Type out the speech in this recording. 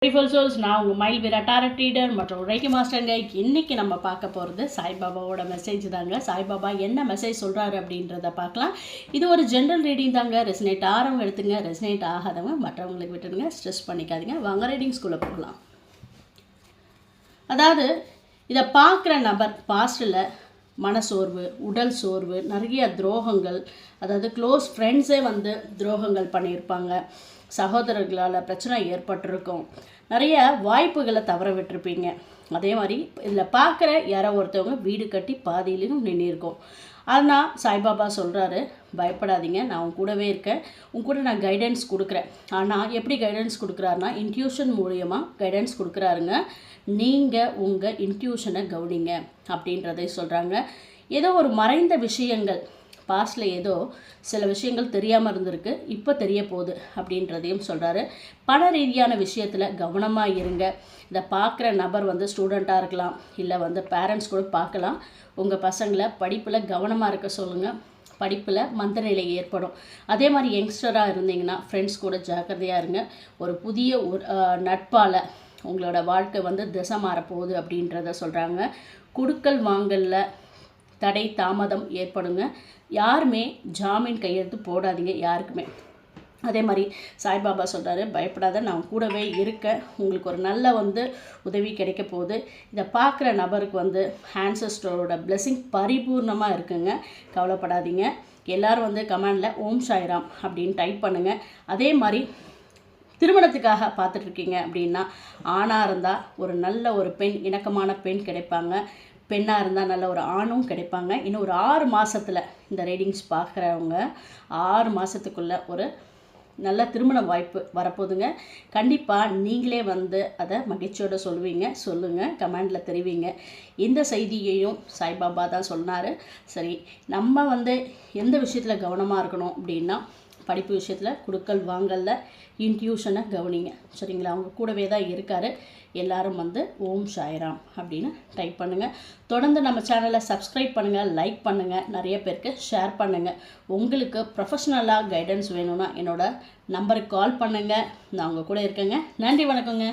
Beautiful souls, நான் உங்கள் மயில் வீரா டாரட் ரீடர் மற்றும் ரைக்கி மாஸ்டருங்க. இன்றைக்கி நம்ம பார்க்க போகிறது சாய்பாபாவோட மெசேஜ் தாங்க. சாய்பாபா என்ன மெசேஜ் சொல்கிறாரு அப்படின்றத பார்க்கலாம். இது ஒரு ஜென்ரல் ரீடிங் தாங்க. ரெசனேட் ஆகிறவங்க எடுத்துங்க, ரெசனேட் ஆகாதவங்க மற்றவங்களுக்கு விட்டுடுங்க. ஸ்ட்ரெஸ் பண்ணிக்காதீங்க. வாங்க ரீடிங் ஸ்கூலில் போகலாம். அதாவது இதை பார்க்குற நபர் பாஸ்டில் மனசோர்வு, உடல் சோர்வு, நிறைய துரோகங்கள், அதாவது க்ளோஸ் ஃப்ரெண்ட்ஸே துரோகங்கள் பண்ணியிருப்பாங்க, சகோதரர்களால் பிரச்சனை ஏற்பட்டிருக்கும், நிறைய வாய்ப்புகளை தவற விட்டுருப்பீங்க. அதே மாதிரி இதில் பார்க்குற யாரோ ஒருத்தவங்க வீடு கட்டி பாதியிலையும் நின்றுருக்கோம். ஆனால் சாய்பாபா சொல்கிறாரு, பயப்படாதீங்க, நான் உன் கூடவே இருக்கேன், உன் கூட நான் கைடன்ஸ் கொடுக்குறேன். ஆனால் எப்படி கைடன்ஸ் கொடுக்குறாருன்னா இன்ட்யூஷன் மூலியமாக கைடன்ஸ் கொடுக்குறாருங்க. நீங்கள் உங்கள் இன்ட்யூஷனை கவனிங்க அப்படின்றதை சொல்கிறாங்க. ஏதோ ஒரு மறைந்த விஷயங்கள், பாஸ்டில் ஏதோ சில விஷயங்கள் தெரியாமல் இருந்திருக்கு, இப்போ தெரிய போகுது அப்படின்றதையும் சொல்கிறாரு. பண ரீதியான விஷயத்தில் கவனமாக இருங்க. இதை பார்க்குற நபர் ஸ்டூடெண்ட்டாக இருக்கலாம், இல்லை பேரண்ட்ஸ் கூட பார்க்கலாம். உங்கள் பசங்களை படிப்பில் கவனமாக இருக்க சொல்லுங்கள். படிப்பில் மந்தநிலை ஏற்படும். அதே மாதிரி யங்ஸ்டராக இருந்தீங்கன்னா ஃப்ரெண்ட்ஸ் கூட ஜாக்கிரதையாக இருங்க. ஒரு புதிய நட்பால் உங்களோட வாழ்க்கை திசை மாறப்போகுது அப்படின்றத சொல்கிறாங்க. குடுக்கல் வாங்கலில் தடை தாமதம் ஏற்படுங்க. யாருமே ஜாமீன் கையெழுத்து போடாதீங்க யாருக்குமே. அதே மாதிரி சாய்பாபா சொல்கிறாரு, பயப்படாத, நான் கூடவே இருக்கேன், உங்களுக்கு ஒரு நல்ல உதவி கிடைக்க போகுது. இதை பார்க்குற நபருக்கு ஆன்சஸ்டரோட பிளெஸிங் பரிபூர்ணமாக இருக்குங்க. கவலைப்படாதீங்க. எல்லோரும் கமெண்டில் ஓம் சாய்ராம் அப்படின்னு டைப் பண்ணுங்கள். அதே மாதிரி திருமணத்துக்காக பார்த்துட்ருக்கீங்க அப்படின்னா, ஆணாக இருந்தால் ஒரு நல்ல ஒரு பெண், இணக்கமான பெண் கிடைப்பாங்க. பெண்ணாக இருந்தால் நல்ல ஒரு ஆணும் கிடைப்பாங்க. இன்னும் ஒரு 6 மாதத்தில் இந்த ரீடிங்ஸ் பார்க்குறவங்க 6 மாதத்துக்குள்ளே ஒரு நல்ல திருமண வாய்ப்பு வரப்போகுதுங்க. கண்டிப்பாக நீங்களே அதை மகிழ்ச்சியோடு சொல்லுங்கள், கமெண்டில் தெரிவிங்க. இந்த செய்தியையும் சாய்பாபா தான் சொன்னார். சரி, நம்ம எந்த விஷயத்தில் கவனமாக இருக்கணும் அப்படின்னா, படிப்பு விஷயத்தில், குடுக்கல் வாங்கலில் இன்ட்யூஷனை கவனிங்க. சரிங்களா? அவங்க கூடவே தான் இருக்கார். எல்லோரும் ஓம் சாய்ராம் அப்படின்னு டைப் பண்ணுங்கள். தொடர்ந்து நம்ம சேனலை சப்ஸ்கிரைப் பண்ணுங்கள், லைக் பண்ணுங்கள், நிறைய பேருக்கு ஷேர் பண்ணுங்கள். உங்களுக்கு ப்ரொஃபஷ்னலாக கைடன்ஸ் வேணும்னா என்னோடய நம்பருக்கு கால் பண்ணுங்கள். நான் உங்கள் கூட இருக்கேங்க. நன்றி, வணக்கங்க.